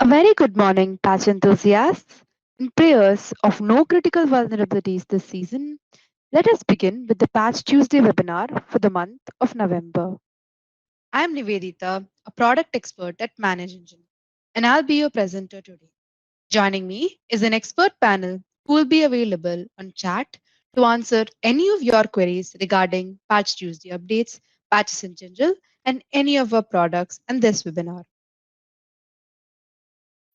A very good morning, patch enthusiasts. In prayers of no critical vulnerabilities this season, let us begin with the Patch Tuesday webinar for the month of November. I am Nivedita, a product expert at Manage Engine, and I'll be your presenter today. Joining me is an expert panel who will be available on chat to answer any of your queries regarding Patch Tuesday updates, patches in general, and any of our products and this webinar.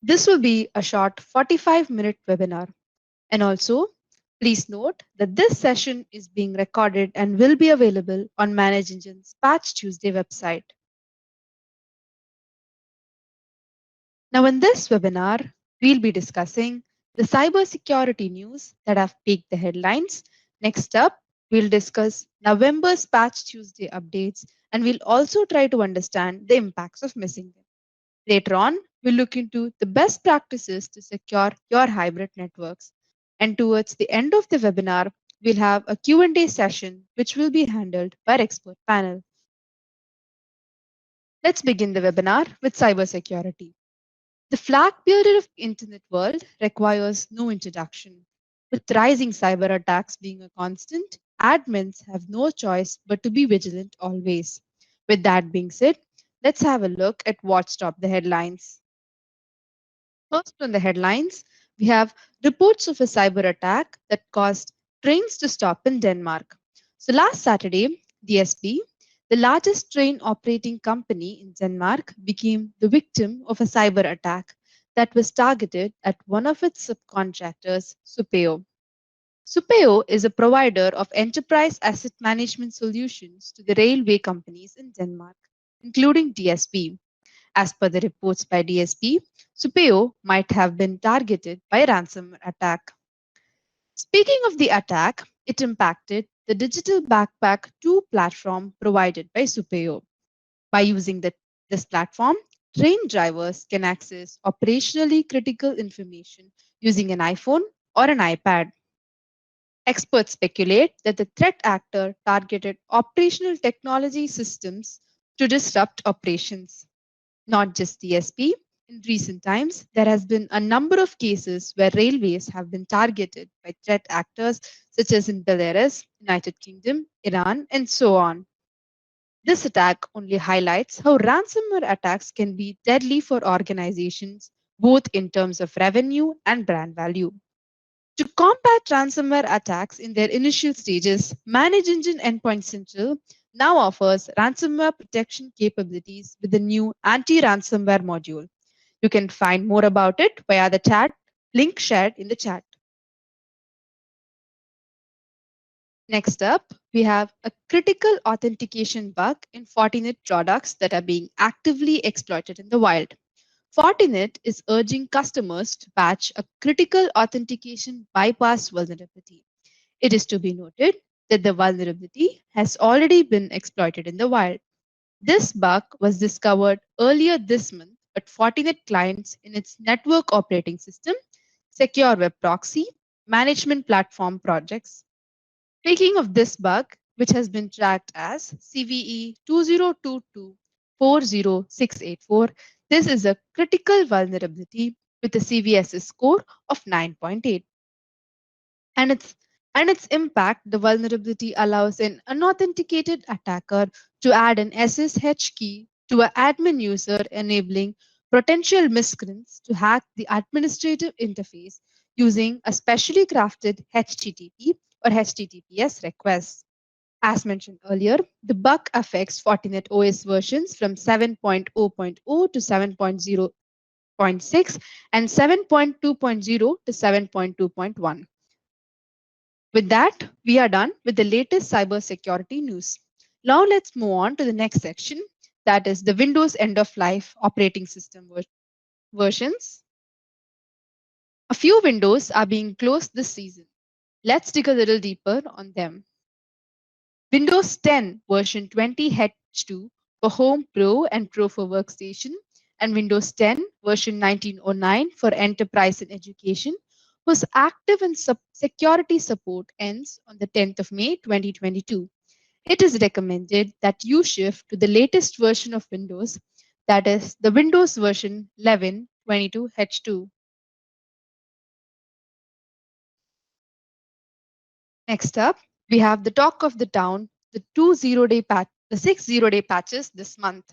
This will be a short 45-minute webinar. And also, please note that this session is being recorded and will be available on Manage Engine's Patch Tuesday website. Now, in this webinar, we'll be discussing the cybersecurity news that have piqued the headlines. Next up, we'll discuss November's Patch Tuesday updates, and we'll also try to understand the impacts of missing them. Later on, we'll look into the best practices to secure your hybrid networks. And towards the end of the webinar, we'll have a Q&A session, which will be handled by our expert panel. Let's begin the webinar with cybersecurity. The flag bearer of internet world requires no introduction. With rising cyber attacks being a constant, admins have no choice but to be vigilant always. With that being said, let's have a look at what's topped the headlines. First, on the headlines, we have reports of a cyber attack that caused trains to stop in Denmark. So last Saturday, DSB, the largest train operating company in Denmark, became the victim of a cyber attack that was targeted at one of its subcontractors, Supeo. Supeo is a provider of enterprise asset management solutions to the railway companies in Denmark, including DSB. As per the reports by DSP, Supeo might have been targeted by a ransomware attack. Speaking of the attack, it impacted the digital backpack 2 platform provided by Supeo. By using this platform, train drivers can access operationally critical information using an iPhone or an iPad. Experts speculate that the threat actor targeted operational technology systems to disrupt operations. Not just DSP. In recent times, there has been a number of cases where railways have been targeted by threat actors such as in Belarus, United Kingdom, Iran, and so on. This attack only highlights how ransomware attacks can be deadly for organizations, both in terms of revenue and brand value. To combat ransomware attacks in their initial stages, Manage Engine Endpoint Central now offers ransomware protection capabilities with the new anti-ransomware module. You can find more about it via the chat link shared in the chat. Next up, we have a critical authentication bug in Fortinet products that are being actively exploited in the wild. Fortinet is urging customers to patch a critical authentication bypass vulnerability. It is to be noted that the vulnerability has already been exploited in the wild. This bug was discovered earlier this month at Fortinet clients in its network operating system, secure web proxy, management platform projects. Speaking of this bug, which has been tracked as CVE 2022-40684, this is a critical vulnerability with a CVSS score of 9.8. And its impact, the vulnerability allows an unauthenticated attacker to add an SSH key to an admin user, enabling potential miscreants to hack the administrative interface using a specially crafted HTTP or HTTPS request. As mentioned earlier, the bug affects Fortinet OS versions from 7.0.0 to 7.0.6 and 7.2.0 to 7.2.1. With that, we are done with the latest cybersecurity news. Now let's move on to the next section, that is the Windows end of life operating system versions. A few windows are being closed this season. Let's dig a little deeper on them. Windows 10 version 20H2 for Home Pro and Pro for Workstation, and Windows 10 version 1909 for Enterprise and Education whose active and security support ends on the 10th of May 2022. It is recommended that you shift to the latest version of Windows, that is the Windows version 11 22H2. Next up, we have the talk of the town, the 6 0-day patches this month.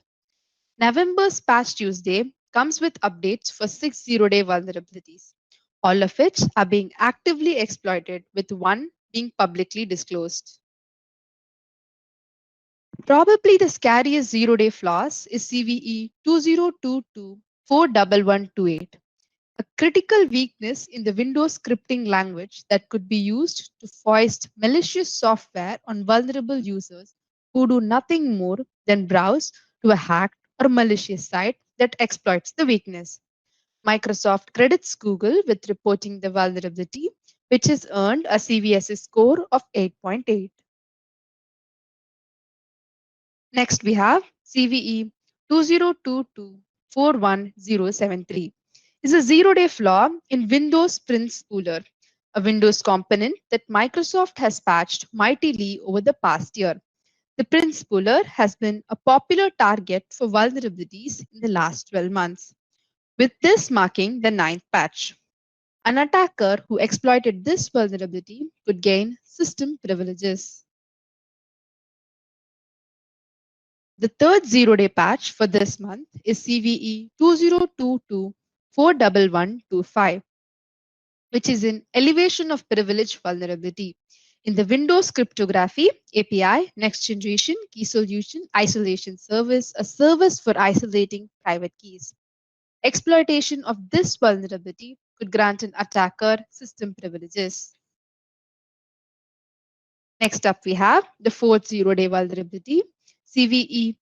November's Patch Tuesday comes with updates for 6 0-day vulnerabilities, all of which are being actively exploited, with one being publicly disclosed. Probably the scariest 0-day flaws is CVE 2022-41128, a critical weakness in the Windows scripting language that could be used to foist malicious software on vulnerable users who do nothing more than browse to a hacked or malicious site that exploits the weakness. Microsoft credits Google with reporting the vulnerability, which has earned a CVSS score of 8.8. Next, we have CVE 2022-41073. Is a 0-day flaw in Windows Print Spooler, a Windows component that Microsoft has patched mightily over the past year. The Print Spooler has been a popular target for vulnerabilities in the last 12 months, with this marking the ninth patch. An attacker who exploited this vulnerability could gain system privileges. The third 0-day patch for this month is CVE 2022-41125, which is an elevation of privilege vulnerability in the Windows Cryptography API Next Generation Key Solution Isolation Service, a service for isolating private keys. Exploitation of this vulnerability could grant an attacker system privileges. Next up, we have the fourth 0-day vulnerability, CVE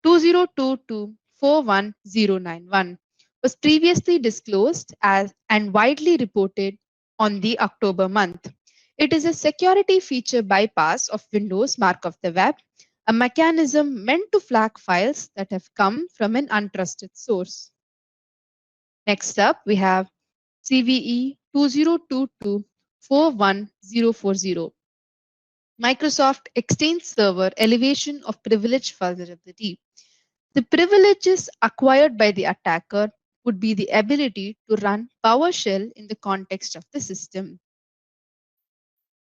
2022-41091, was previously disclosed as and widely reported on the October month. It is a security feature bypass of Windows Mark of the Web, a mechanism meant to flag files that have come from an untrusted source. Next up, we have CVE 2022-41040, Microsoft Exchange Server Elevation of Privilege Vulnerability. The privileges acquired by the attacker would be the ability to run PowerShell in the context of the system.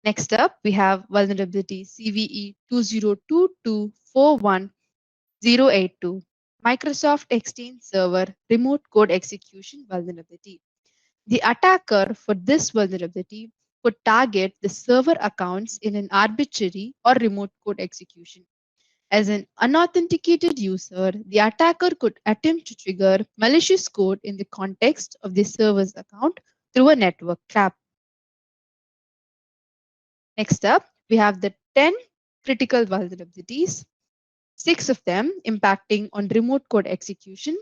Next up, we have vulnerability CVE 2022-41082, Microsoft Exchange Server Remote Code Execution Vulnerability. The attacker for this vulnerability could target the server accounts in an arbitrary or remote code execution. As an unauthenticated user, the attacker could attempt to trigger malicious code in the context of the server's account through a network trap. Next up, we have the 10 critical vulnerabilities, 6 of them impacting on remote code execution,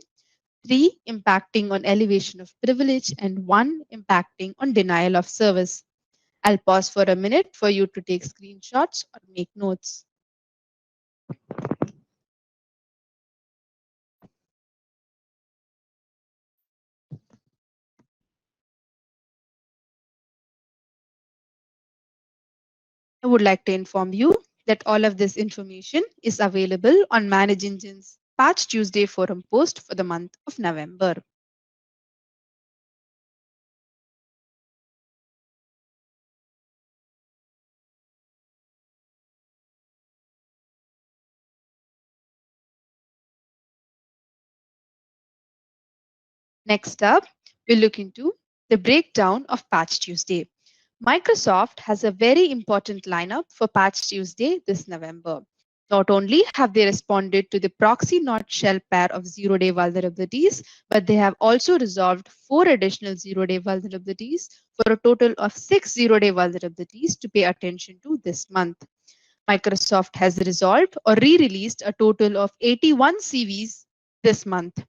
3 impacting on elevation of privilege, and 1 impacting on denial of service. I'll pause for a minute for you to take screenshots or make notes. I would like to inform you that all of this information is available on Manage Engine's Patch Tuesday forum post for the month of November. Next up, we'll look into the breakdown of Patch Tuesday. Microsoft has a very important lineup for Patch Tuesday this November. Not only have they responded to the proxy not shell pair of 0-day vulnerabilities, but they have also resolved 4 additional 0-day vulnerabilities for a total of 6 0-day vulnerabilities to pay attention to this month. Microsoft has resolved or re-released a total of 81 CVs this month.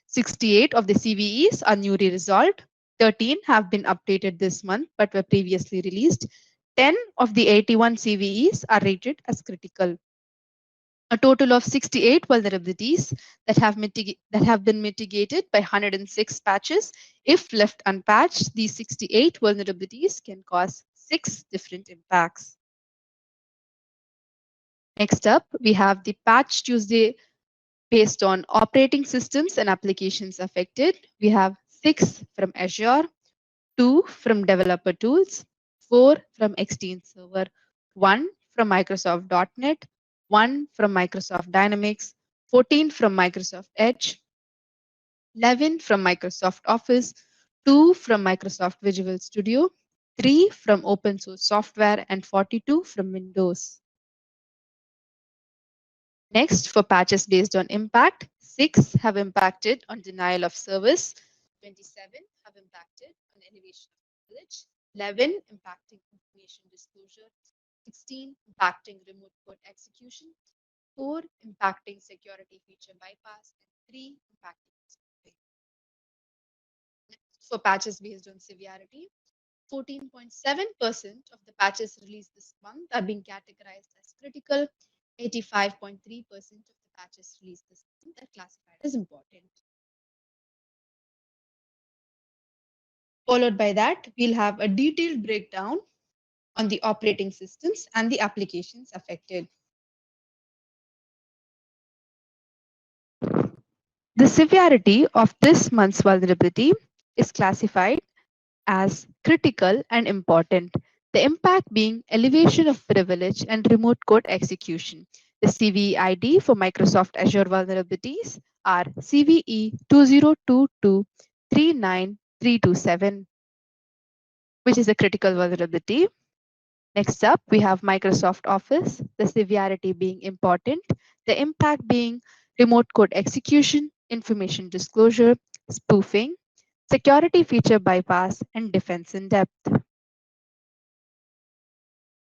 68 of the CVEs are newly resolved. 13 have been updated this month but were previously released. 10 of the 81 CVEs are rated as critical. A total of 68 vulnerabilities that have been mitigated by 106 patches. If left unpatched, these 68 vulnerabilities can cause 6 different impacts. Next up, we have the Patch Tuesday based on operating systems and applications affected. We have 6 from Azure, 2 from Developer Tools, 4 from Extend Server, 1 from Microsoft .NET, 1 from Microsoft Dynamics, 14 from Microsoft Edge, 11 from Microsoft Office, 2 from Microsoft Visual Studio, 3 from open source software, and 42 from Windows. Next, for patches based on impact, 6 have impacted on denial of service, 27 have impacted on elevation of privilege, 11 impacting information disclosure, 16 impacting remote code execution, 4 impacting security feature bypass, and 3 impacting spoofing. For patches based on severity, 14.7% of the patches released this month are being categorized as critical. 85.3% of the patches released this month are classified as important. Followed by that, we'll have a detailed breakdown on the operating systems and the applications affected. The severity of this month's vulnerability is classified as critical and important, the impact being elevation of privilege and remote code execution. The CVE ID for Microsoft Azure vulnerabilities are CVE 2022-39327, which is a critical vulnerability. Next up, we have Microsoft Office, the severity being important, the impact being remote code execution, information disclosure, spoofing, security feature bypass, and defense in depth.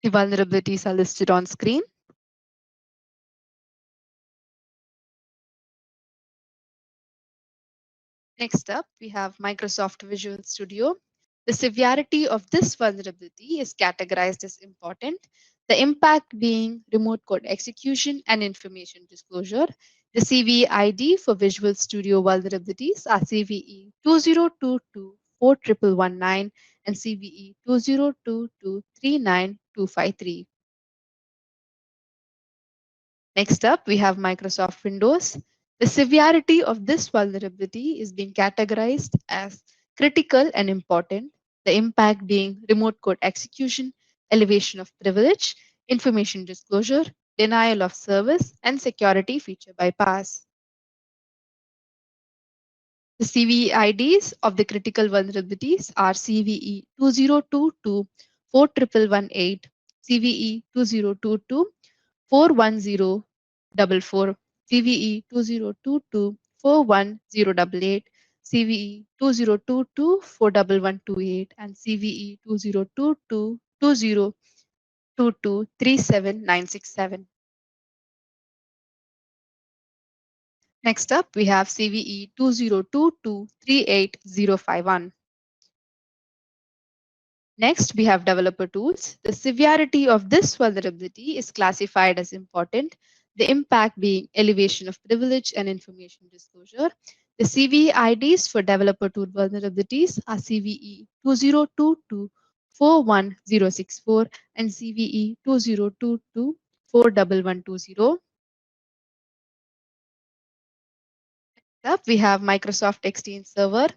The vulnerabilities are listed on screen. Next up, we have Microsoft Visual Studio. The severity of this vulnerability is categorized as important, the impact being remote code execution and information disclosure. The CVE ID for Visual Studio vulnerabilities are CVE 2022-41119 and CVE 2022-39253. Next up, we have Microsoft Windows. The severity of this vulnerability is being categorized as critical and important, the impact being remote code execution, elevation of privilege, information disclosure, denial of service, and security feature bypass. The CVE IDs of the critical vulnerabilities are CVE 2022-41118, CVE 2022-41044, CVE 2022-41088, CVE 2022-41128, and CVE 2022-2022-37967. Next up, we have CVE 2022-38051. Next, we have developer tools. The severity of this vulnerability is classified as important, the impact being elevation of privilege and information disclosure. The CVE IDs for developer tool vulnerabilities are CVE 2022-41064 and CVE 2022-41120. Up, we have Microsoft Exchange Server.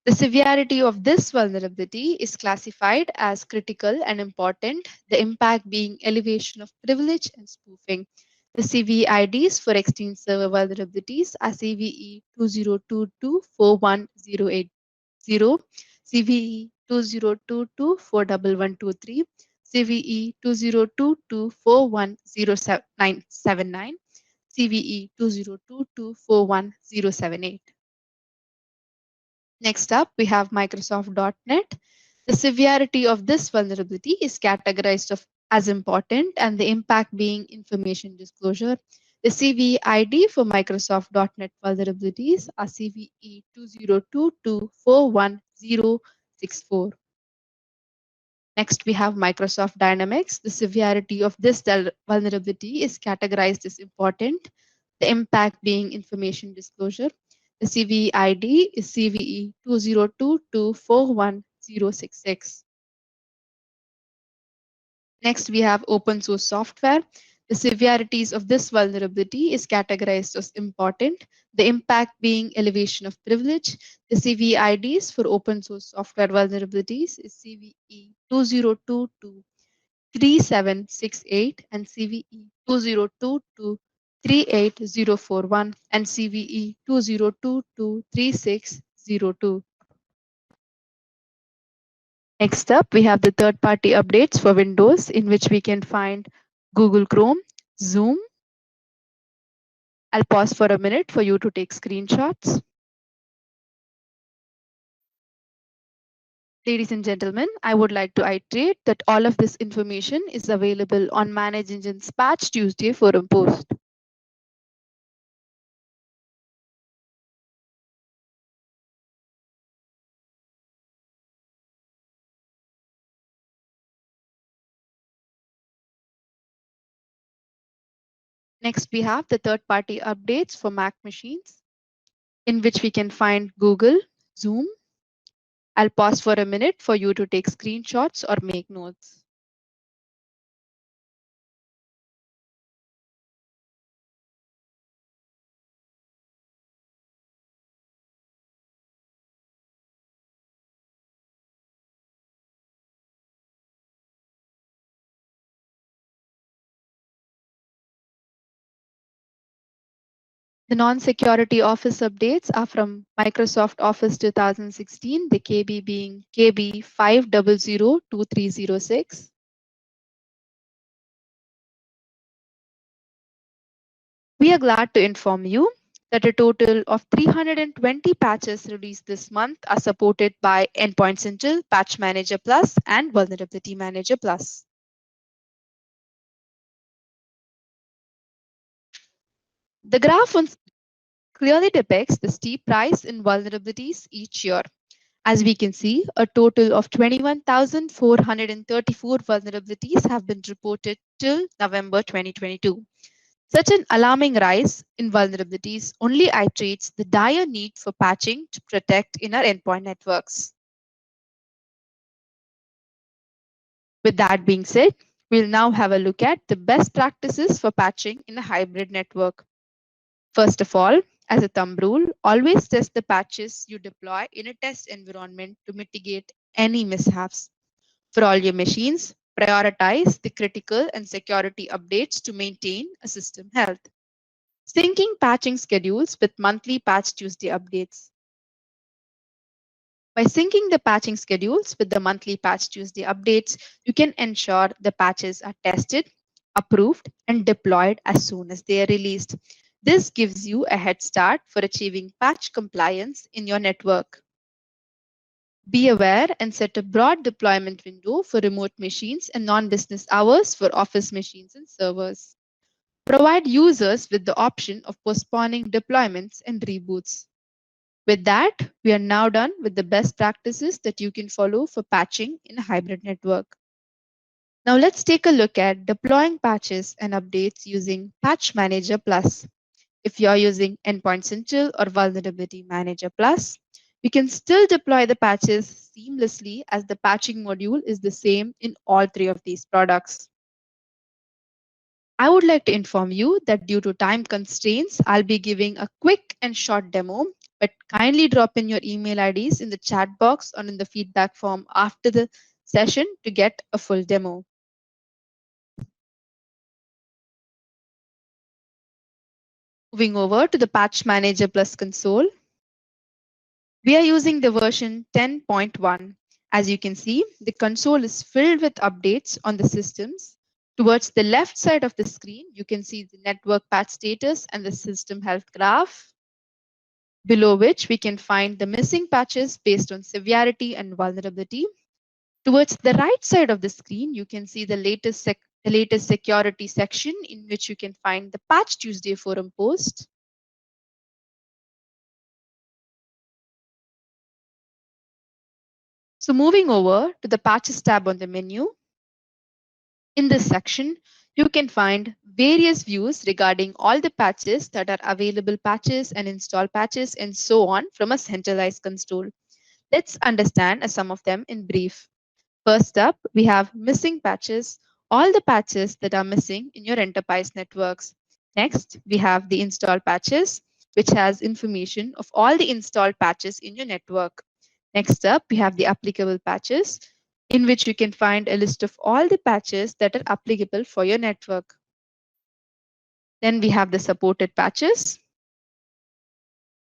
The severity of this vulnerability is classified as critical and important, the impact being elevation of privilege and spoofing. The CVE IDs for Exchange Server vulnerabilities are CVE 2022-41080, CVE 2022-41123, CVE 2022-41079, CVE 2022-41078. Next up, we have Microsoft .NET. The severity of this vulnerability is categorized as important and the impact being information disclosure. The CVE ID for Microsoft .NET vulnerabilities are CVE 2022-41064. Next, we have Microsoft Dynamics. The severity of this vulnerability is categorized as important, the impact being information disclosure. The CVE ID is CVE 2022-41066. Next, we have open source software. The severities of this vulnerability is categorized as important, the impact being elevation of privilege. The CVIDs for open source software vulnerabilities is CVE 2022-3768 and CVE 2022-38041 and CVE 2022-3602. Next up, we have the third-party updates for Windows, in which we can find Google Chrome, Zoom. I'll pause for a minute for you to take screenshots. Ladies and gentlemen, I would like to iterate that all of this information is available on Manage Engine's Patch Tuesday forum post. Next, we have the third-party updates for Mac machines, in which we can find Google, Zoom. I'll pause for a minute for you to take screenshots or make notes. The non-security Office updates are from Microsoft Office 2016, the KB being KB 5002306. We are glad to inform you that a total of 320 patches released this month are supported by Endpoint Central, Patch Manager Plus, and Vulnerability Manager Plus. The graph on clearly depicts the steep rise in vulnerabilities each year. As we can see, a total of 21,434 vulnerabilities have been reported till November 2022. Such an alarming rise in vulnerabilities only iterates the dire need for patching to protect inner endpoint networks. With that being said, we'll now have a look at the best practices for patching in a hybrid network. First of all, as a thumb rule, always test the patches you deploy in a test environment to mitigate any mishaps. For all your machines, prioritize the critical and security updates to maintain a system health. Syncing patching schedules with monthly Patch Tuesday updates. By syncing the patching schedules with the monthly Patch Tuesday updates, you can ensure the patches are tested, approved, and deployed as soon as they are released. This gives you a head start for achieving patch compliance in your network. Be aware and set a broad deployment window for remote machines and non-business hours for office machines and servers. Provide users with the option of postponing deployments and reboots. With that, we are now done with the best practices that you can follow for patching in a hybrid network. Now let's take a look at deploying patches and updates using Patch Manager Plus. If you're using Endpoint Central or Vulnerability Manager Plus, you can still deploy the patches seamlessly as the patching module is the same in all three of these products. I would like to inform you that due to time constraints, I'll be giving a quick and short demo, but kindly drop in your email IDs in the chat box or in the feedback form after the session to get a full demo. Moving over to the Patch Manager Plus console, we are using the version 10.1. As you can see, the console is filled with updates on the systems. Towards the left side of the screen, you can see the network patch status and the system health graph, below which we can find the missing patches based on severity and vulnerability. Towards the right side of the screen, you can see the latest security section in which you can find the Patch Tuesday forum post. So moving over to the Patches tab on the menu, in this section, you can find various views regarding all the patches that are available patches and install patches and so on from a centralized console. Let's understand some of them in brief. First up, we have missing patches all the patches that are missing in your enterprise networks. Next, we have the install patches, which has information of all the installed patches in your network. Next up, we have the applicable patches, in which you can find a list of all the patches that are applicable for your network. Then we have the supported patches,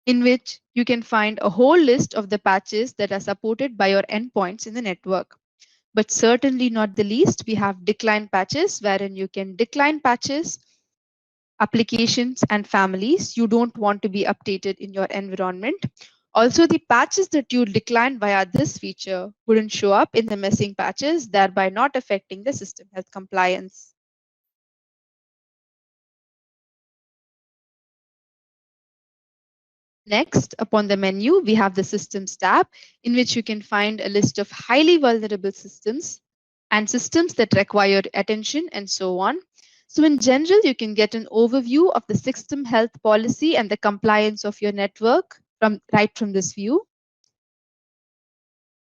in which you can find a whole list of the patches that are supported by your endpoints in the network. But certainly not the least, we have decline patches, wherein you can decline patches, applications, and families you don't want to be updated in your environment. Also, the patches that you decline via this feature wouldn't show up in the missing patches, thereby not affecting the system health compliance. Next, upon the menu, we have the Systems tab, in which you can find a list of highly vulnerable systems and systems that require attention and so on. So in general, you can get an overview of the system health policy and the compliance of your network right from this view.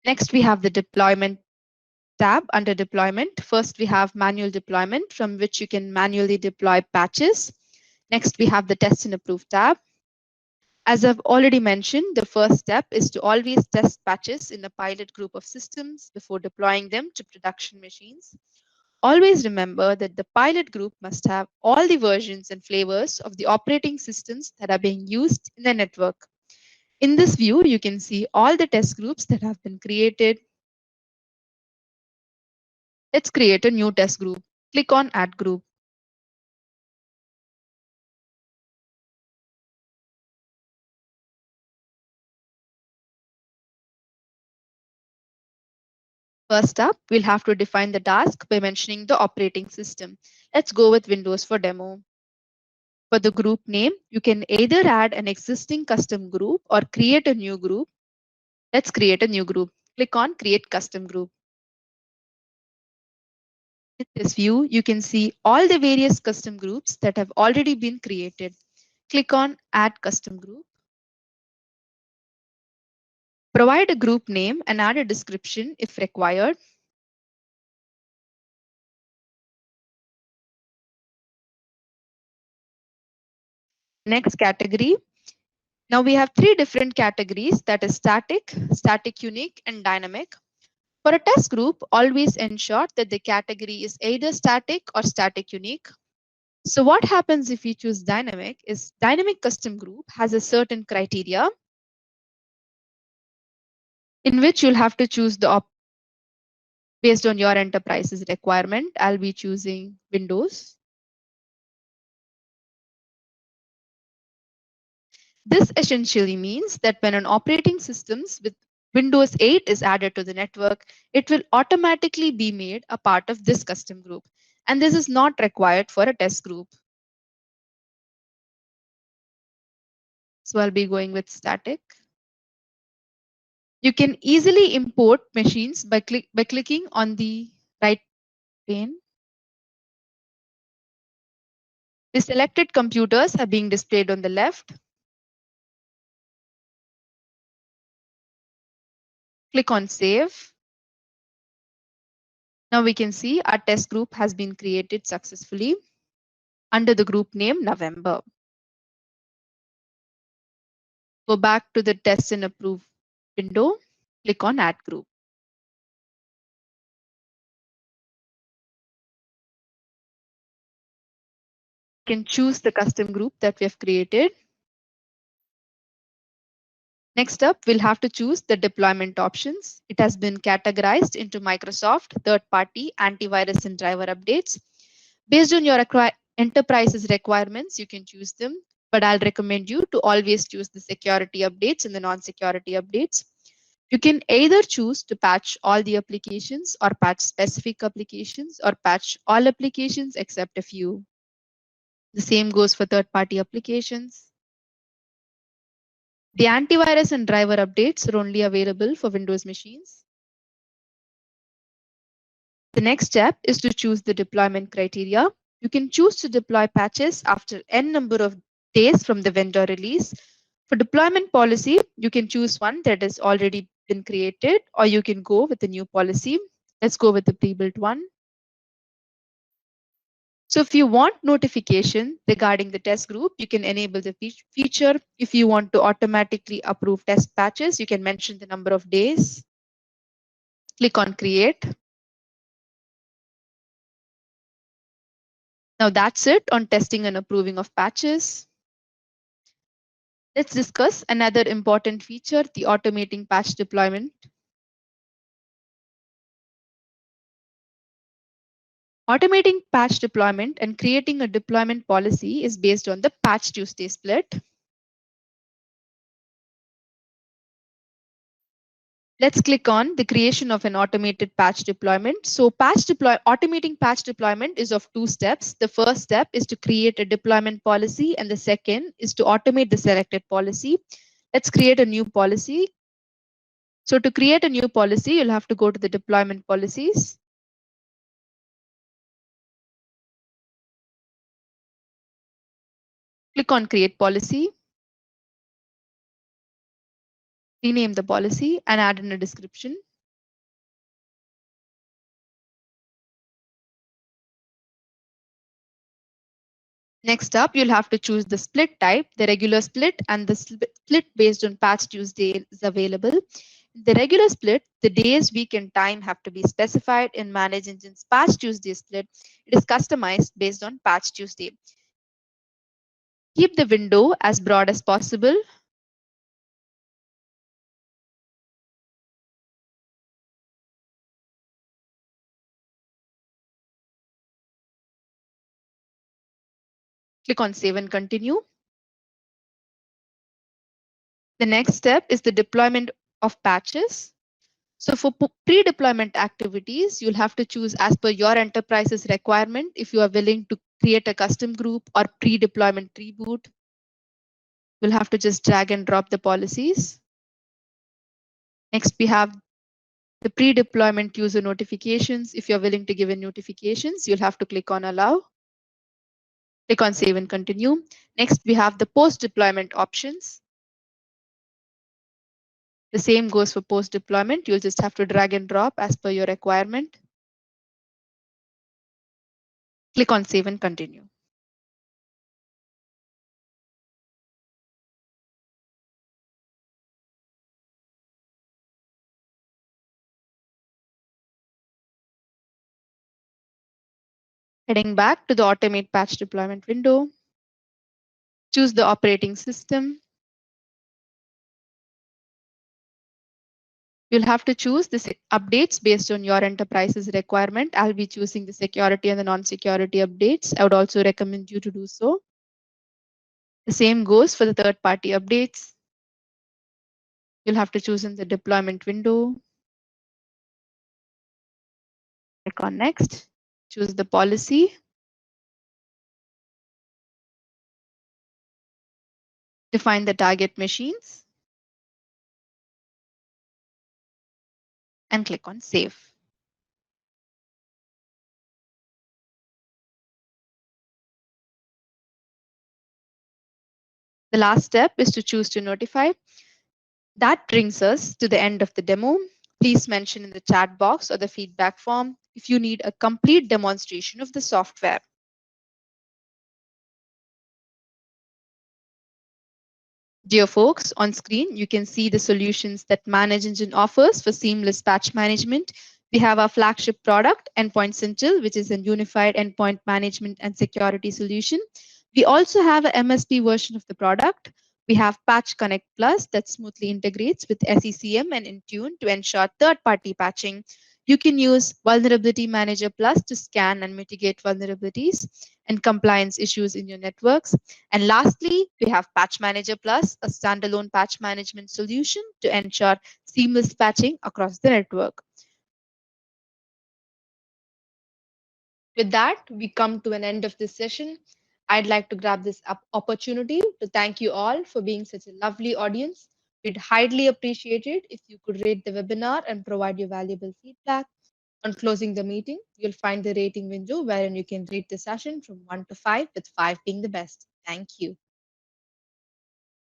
Next, we have the Deployment tab under Deployment. First, we have Manual Deployment, from which you can manually deploy patches. Next, we have the Test and Approve tab. As I've already mentioned, the first step is to always test patches in a pilot group of systems before deploying them to production machines. Always remember that the pilot group must have all the versions and flavors of the operating systems that are being used in the network. In this view, you can see all the test groups that have been created. Let's create a new test group. Click on Add Group. First up, we'll have to define the task by mentioning the operating system. Let's go with Windows for demo. For the group name, you can either add an existing custom group or create a new group. Let's create a new group. Click on Create Custom Group. In this view, you can see all the various custom groups that have already been created. Click on Add Custom Group. Provide a group name and add a description if required. Next category. Now we have three different categories, that is static, static unique, and dynamic. For a test group, always ensure that the category is either static or static unique. So what happens if we choose dynamic is dynamic custom group has a certain criteria in which you'll have to choose based on your enterprise's requirement. I'll be choosing Windows. This essentially means that when an operating systems with Windows 8 is added to the network, it will automatically be made a part of this custom group. And this is not required for a test group. So I'll be going with static. You can easily import machines by clicking on the right pane. The selected computers are being displayed on the left. Click on Save. Now we can see our test group has been created successfully under the group name November. Go back to the Test and Approve window. Click on Add Group. You can choose the custom group that we have created. Next up, we'll have to choose the deployment options. It has been categorized into Microsoft, third-party, antivirus, and driver updates. Based on your enterprise's requirements, you can choose them, but I'll recommend you to always choose the security updates and the non-security updates. You can either choose to patch all the applications or patch specific applications or patch all applications except a few. The same goes for third-party applications. The antivirus and driver updates are only available for Windows machines. The next step is to choose the deployment criteria. You can choose to deploy patches after n number of days from the vendor release. For deployment policy, you can choose one that has already been created, or you can go with a new policy. Let's go with the pre-built one. So if you want notification regarding the test group, you can enable the feature. If you want to automatically approve test patches, you can mention the number of days. Click on create. Now that's it on testing and approving of patches. Let's discuss another important feature, the automating patch deployment. Automating patch deployment and creating a deployment policy is based on the Patch Tuesday split. Let's click on the creation of an automated patch deployment. So automating patch deployment is of two steps. The first step is to create a deployment policy, and the second is to automate the selected policy. Let's create a new policy. So to create a new policy, you'll have to go to the deployment policies. Click on create policy. Rename the policy and add in a description. Next up, you'll have to choose the split type. The regular split and the split based on Patch Tuesday is available. The regular split, the days, week, and time have to be specified in Manage Engine's Patch Tuesday split. It is customized based on Patch Tuesday. Keep the window as broad as possible. Click on Save and Continue. The next step is the deployment of patches. So for pre-deployment activities, you'll have to choose as per your enterprise's requirement if you are willing to create a custom group or pre-deployment reboot. We'll have to just drag and drop the policies. Next, we have the pre-deployment user notifications. If you're willing to give in notifications, you'll have to click on Allow. Click on Save and Continue. Next, we have the post-deployment options. The same goes for post-deployment. You'll just have to drag and drop as per your requirement. Click on Save and Continue. Heading back to the Automate Patch Deployment window, choose the operating system. You'll have to choose the updates based on your enterprise's requirement. I'll be choosing the security and the non-security updates. I would also recommend you to do so. The same goes for the third-party updates. You'll have to choose in the deployment window. Click on Next. Choose the policy. Define the target machines. And click on Save. The last step is to choose to notify. That brings us to the end of the demo. Please mention in the chat box or the feedback form if you need a complete demonstration of the software. Dear folks, on screen, you can see the solutions that Manage Engine offers for seamless patch management. We have our flagship product, Endpoint Central, which is a unified endpoint management and security solution. We also have an MSP version of the product. We have Patch Connect Plus that smoothly integrates with SECM and Intune to ensure third-party patching. You can use Vulnerability Manager Plus to scan and mitigate vulnerabilities and compliance issues in your networks. And lastly, we have Patch Manager Plus, a standalone patch management solution to ensure seamless patching across the network. With that, we come to an end of this session. I'd like to grab this opportunity to thank you all for being such a lovely audience. We'd highly appreciate it if you could rate the webinar and provide your valuable feedback. On closing the meeting, you'll find the rating window wherein you can rate the session from 1 to 5, with 5 being the best. Thank you.